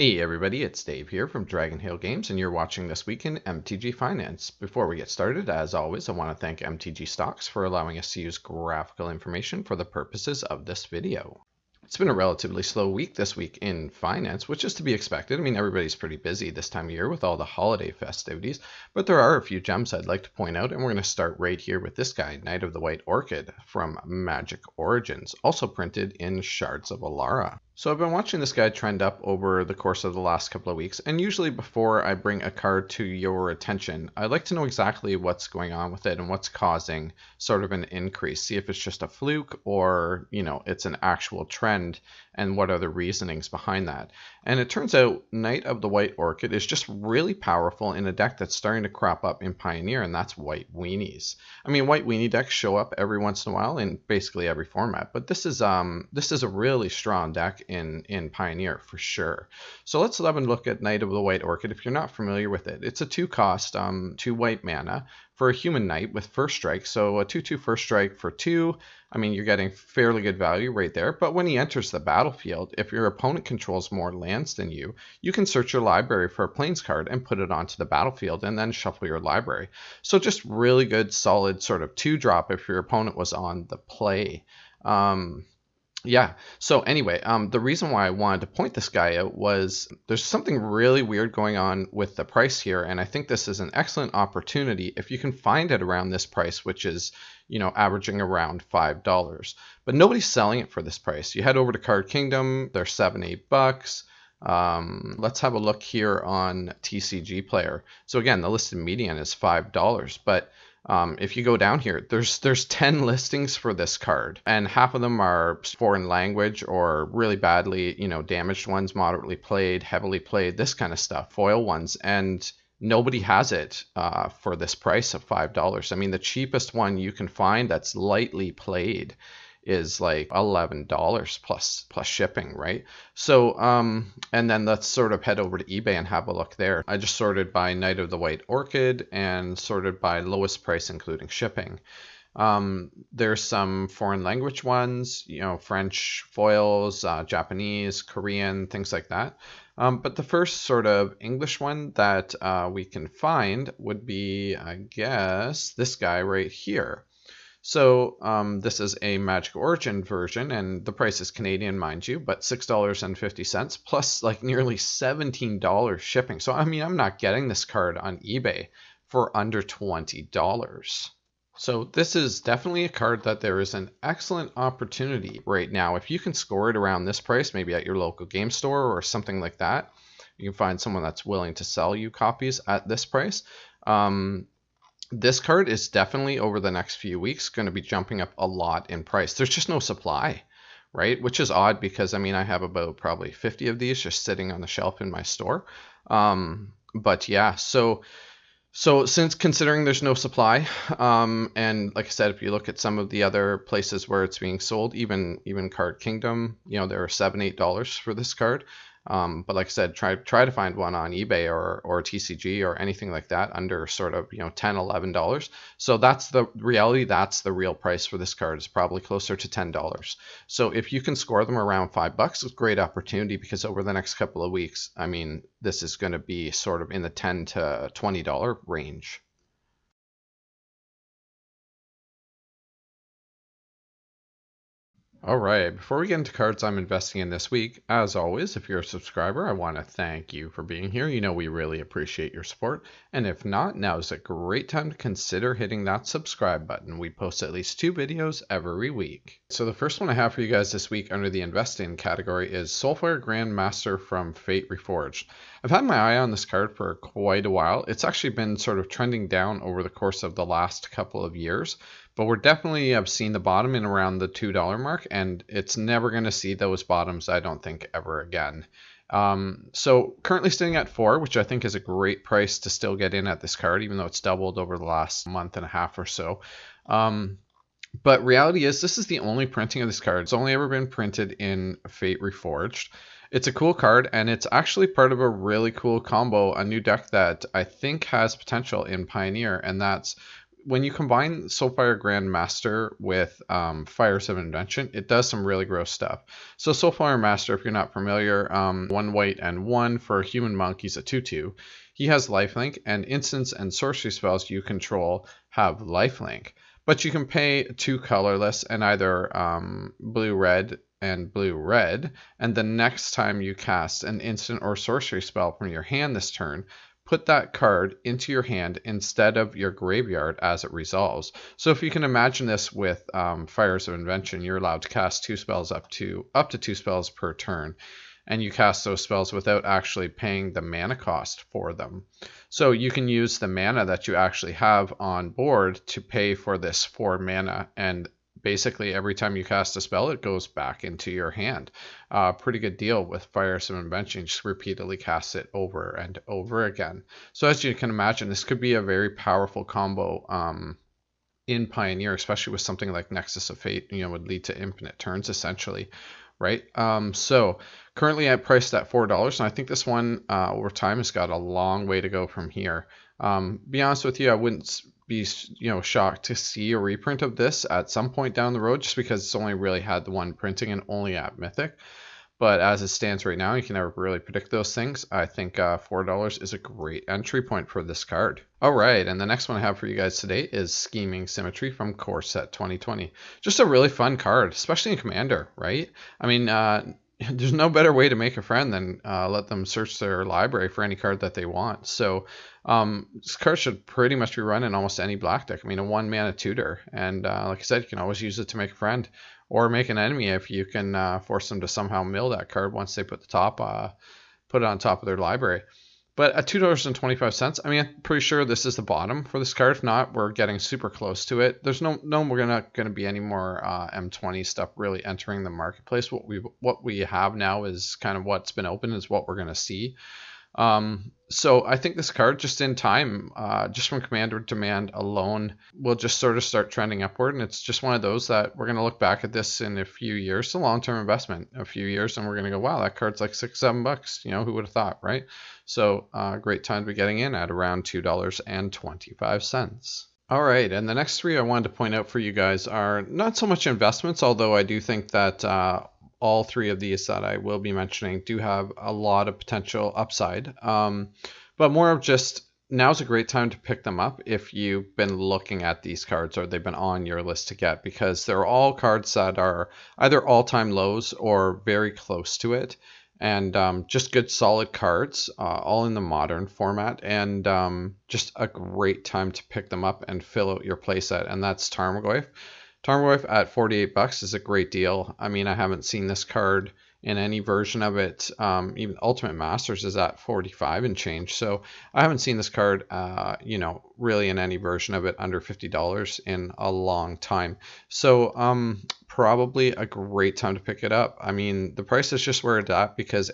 Hey everybody, it's Dave here from Dragonhill Games, and you're watching This Week in MTG Finance. Before we get started, as always, I want to thank MTG Stocks for allowing us to use graphical information for the purposes of this video. It's been a relatively slow week this week in finance, which is to be expected. I mean, everybody's pretty busy this time of year with all the holiday festivities, but there are a few gems I'd like to point out, and we're going to start right here with this guy, Knight of the White Orchid from Magic Origins, also printed in Shards of Alara. So I've been watching this guy trend up over the course of the last couple of weeks, and usually before I bring a card to your attention, I like to know exactly what's going on with it and what's causing sort of an increase. See if it's just a fluke or, it's an actual trend and what are the reasonings behind that. And it turns out Knight of the White Orchid is just really powerful in a deck that's starting to crop up in Pioneer, and that's White Weenies. I mean, White Weenie decks show up every once in a while in basically every format, but this is a really strong deck in Pioneer for sure. So let's have a look at Knight of the White Orchid. If you're not familiar with it, it's a 2-cost, 2 white mana for a human knight with first strike. So a 2/2 first strike for 2. I mean, you're getting fairly good value right there. But when he enters the battlefield, if your opponent controls more lands than you, you can search your library for a plains card and put it onto the battlefield and then shuffle your library. So just really good, solid sort of 2-drop if your opponent was on the play. Yeah, so anyway, the reason why I wanted to point this guy out was there's something really weird going on with the price here, and I think this is an excellent opportunity if you can find it around this price, which is, averaging around $5. But nobody's selling it for this price. You head over to Card Kingdom, they're $7-8. Let's have a look here on TCG Player. So again, the listed median is $5, but if you go down here, there's 10 listings for this card, and half of them are foreign language or really badly, damaged ones, moderately played, heavily played, this kind of stuff, foil ones, and nobody has it for this price of $5. I mean, the cheapest one you can find that's lightly played is like $11 plus shipping, right? So and then let's sort of head over to eBay and have a look there. I just sorted by Knight of the White Orchid and sorted by lowest price including shipping. There's some foreign language ones, French foils, Japanese, Korean, things like that. But the first sort of English one that we can find would be, I guess, this guy right here. So this is a Magic Origin version, and the price is Canadian, mind you, but $6.50 plus like nearly $17 shipping. So I mean, I'm not getting this card on eBay for under $20. So this is definitely a card that there is an excellent opportunity right now. If you can score it around this price, maybe at your local game store or something like that, you can find someone that's willing to sell you copies at this price. This card is definitely over the next few weeks going to be jumping up a lot in price. There's just no supply, right? Which is odd because, I mean, I have about probably 50 of these just sitting on the shelf in my store. But yeah, so since considering there's no supply, and like I said, if you look at some of the other places where it's being sold, even Card Kingdom, there are $7-8 for this card. But like I said, try to find one on eBay or TCG or anything like that under sort of, $10, $11. So that's the reality. That's the real price for this card is probably closer to $10. So if you can score them around $5, it's a great opportunity because over the next couple of weeks, I mean, this is going to be sort of in the $10 to $20 range. All right, before we get into cards I'm investing in this week, as always, if you're a subscriber, I want to thank you for being here. We really appreciate your support. And if not, now is a great time to consider hitting that subscribe button. We post at least 2 videos every week. So the first one I have for you guys this week under the Invest In category is Soulfire Grandmaster from Fate Reforged. I've had my eye on this card for quite a while. It's actually been sort of trending down over the course of the last couple of years. But we're definitely have seen the bottom in around the $2 mark, and it's never going to see those bottoms, I don't think, ever again. So currently sitting at 4, which I think is a great price to still get in at this card, even though it's doubled over the last month and a half or so. But reality is this is the only printing of this card. It's only ever been printed in Fate Reforged. It's a cool card, and it's actually part of a really cool combo, a new deck that I think has potential in Pioneer, and that's when you combine Soulfire Grandmaster with Fires of Invention, it does some really gross stuff. So Soulfire Master, if you're not familiar, 1 white and 1 for Human Monk, he's a 2/2. He has lifelink, and instants and sorcery spells you control have lifelink. But you can pay 2 colorless and either blue-red and blue-red, and the next time you cast an instant or sorcery spell from your hand this turn, put that card into your hand instead of your graveyard as it resolves. So if you can imagine this with Fires of Invention, you're allowed to cast 2 spells up to 2 spells per turn, and you cast those spells without actually paying the mana cost for them. So you can use the mana that you actually have on board to pay for this 4 mana, and basically every time you cast a spell, it goes back into your hand. Pretty good deal with Fires of Invention. Just repeatedly cast it over and over again. So as you can imagine, this could be a very powerful combo in Pioneer, especially with something like Nexus of Fate, would lead to infinite turns essentially, right? So currently I priced at $4, and I think this one over time has got a long way to go from here. Be honest with you, I wouldn't be shocked to see a reprint of this at some point down the road, just because it's only really had the one printing and only at Mythic. But as it stands right now, you can never really predict those things. I think $4 is a great entry point for this card. All right, and the next one I have for you guys today is Scheming Symmetry from Core Set 2020. Just a really fun card, especially in Commander, right? I mean, there's no better way to make a friend than let them search their library for any card that they want. So this card should pretty much be run in almost any black deck. I mean, a 1 mana tutor, and like I said, you can always use it to make a friend or make an enemy if you can force them to somehow mill that card once they put it on top of their library. But at $2.25, I mean, I'm pretty sure this is the bottom for this card. If not, we're getting super close to it. There's we're not going to be any more M20 stuff really entering the marketplace. What we have now is kind of what's been open is what we're going to see. So I think this card, just in time, just from Commander demand alone, will just sort of start trending upward. And it's just one of those that we're going to look back at this in a few years. It's a long-term investment, a few years, and we're going to go, wow, that card's like $6-7. Who would have thought, right? So great time to be getting in at around $2.25. All right, and the next 3 I wanted to point out for you guys are not so much investments, although I do think that all 3 of these that I will be mentioning do have a lot of potential upside, but more of just now's a great time to pick them up if you've been looking at these cards or they've been on your list to get, because they're all cards that are either all-time lows or very close to it, and just good solid cards, all in the modern format, and just a great time to pick them up and fill out your playset, and that's Tarmogoyf. Tarmogoyf at $48 is a great deal. I mean, I haven't seen this card in any version of it. Even Ultimate Masters is at 45 and change. So I haven't seen this card, really in any version of it under $50 in a long time. So probably a great time to pick it up. I mean, the price is just where it's at because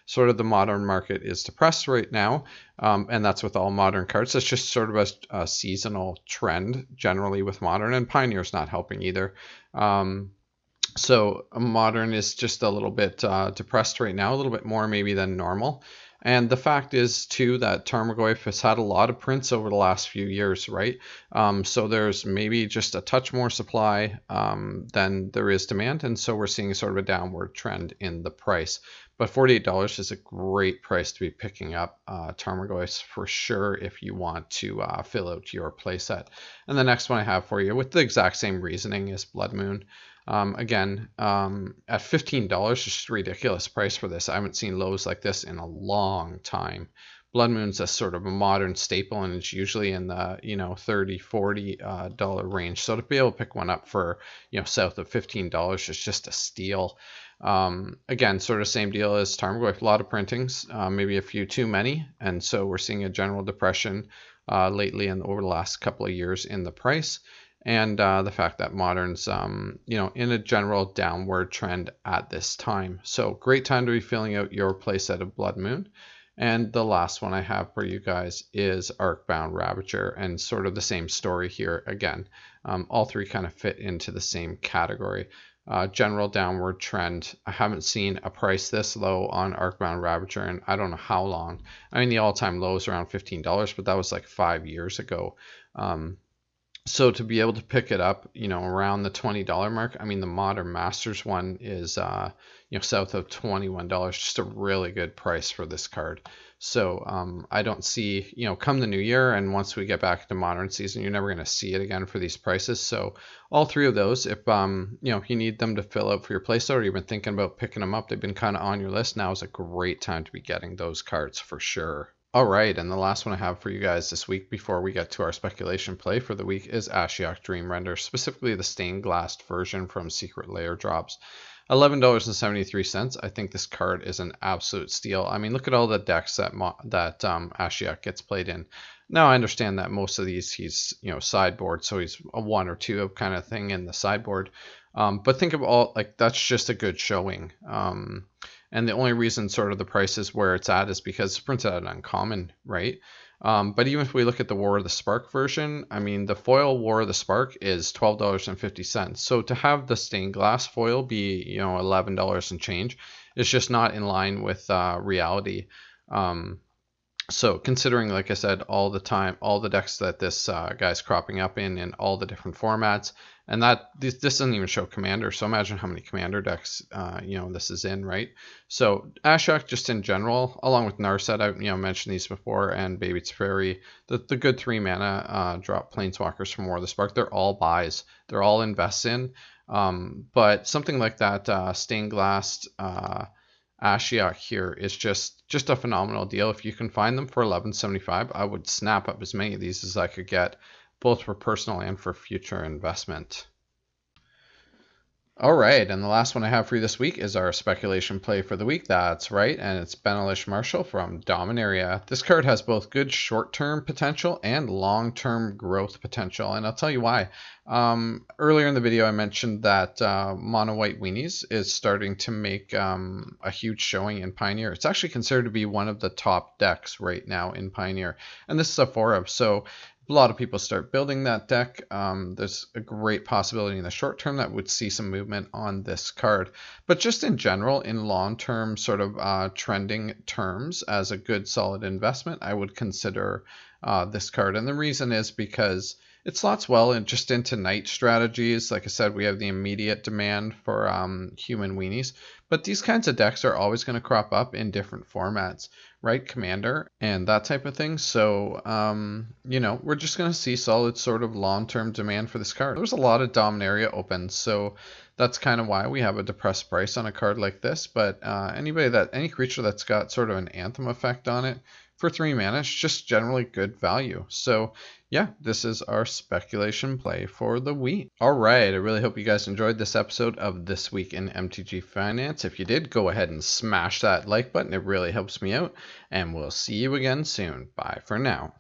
sort of the modern market is depressed right now. And that's with all modern cards. It's just sort of a seasonal trend generally with modern, and Pioneer's not helping either. So modern is just a little bit depressed right now, a little bit more maybe than normal. And the fact is, too, that Tarmogoyf has had a lot of prints over the last few years, right? So there's maybe just a touch more supply than there is demand. And so we're seeing sort of a downward trend in the price. But $48 is a great price to be picking up Tarmogoyf for sure if you want to fill out your playset. And the next one I have for you, with the exact same reasoning, is Blood Moon. Again, at $15, it's just a ridiculous price for this. I haven't seen lows like this in a long time. Blood Moon's a sort of a modern staple, and it's usually in the $30-$40 range. So to be able to pick one up for south of $15 is just a steal. Again, sort of same deal as Tarmogoyf, a lot of printings, maybe a few too many, and so we're seeing a general depression lately and over the last couple of years in the price. And the fact that modern's, in a general downward trend at this time. So great time to be filling out your playset of Blood Moon. And the last one I have for you guys is Arcbound Ravager, and sort of the same story here again. All 3 kind of fit into the same category. General downward trend. I haven't seen a price this low on Arcbound Ravager in I don't know how long. I mean, the all-time low is around $15, but that was like 5 years ago. So to be able to pick it up, around the $20 mark, I mean, the Modern Masters one is, south of $21, just a really good price for this card. So I don't see, come the new year and once we get back to modern season, you're never going to see it again for these prices. So all three of those, if, you need them to fill out for your playstyle or you've been thinking about picking them up, they've been kind of on your list. Now is a great time to be getting those cards for sure. All right, and the last one I have for you guys this week before we get to our speculation play for the week is Ashiok Dream Render, specifically the stained glass version from Secret Lair drops. $11.73. I think this card is an absolute steal. I mean, look at all the decks that Ashiok gets played in. Now I understand that most of these he's sideboard, so he's a 1 or 2 kind of thing in the sideboard. But think of all, like, that's just a good showing. And the only reason sort of the price is where it's at is because it's printed out uncommon, right? But even if we look at the War of the Spark version, I mean, the foil War of the Spark is $12.50. So to have the stained glass foil be, $11 and change is just not in line with reality. So considering, like I said, all the decks that this guy's cropping up in all the different formats, and that this doesn't even show Commander, so imagine how many Commander decks this is in, right? So Ashok just in general, along with Narset, I mentioned these before, and Baby Teferi, the good 3 mana drop Planeswalkers from War of the Spark, they're all buys, they're all invests in, but something like that stained glass Ashiok here is just a phenomenal deal. If you can find them for $11.75, I would snap up as many of these as I could get, both for personal and for future investment. All right, and the last one I have for you this week is our speculation play for the week. That's right, and it's Benalish Marshall from Dominaria. This card has both good short-term potential and long-term growth potential, and I'll tell you why. Earlier in the video, I mentioned that Mono White Weenies is starting to make a huge showing in Pioneer. It's actually considered to be one of the top decks right now in Pioneer, and this is a 4-of, so a lot of people start building that deck. There's a great possibility in the short term that would see some movement on this card. But just in general, in long-term sort of trending terms, as a good solid investment, I would consider this card. And the reason is because it slots well into night strategies. Like I said, we have the immediate demand for human weenies, but these kinds of decks are always going to crop up in different formats, right? Commander and that type of thing. So, we're just going to see solid sort of long-term demand for this card. There's a lot of Dominaria open, so that's kind of why we have a depressed price on a card like this. But any creature that's got sort of an Anthem effect on it, for 3 mana, it's just generally good value. So yeah, this is our speculation play for the week. All right, I really hope you guys enjoyed this episode of This Week in MTG Finance. If you did, go ahead and smash that like button. It really helps me out, and we'll see you again soon. Bye for now.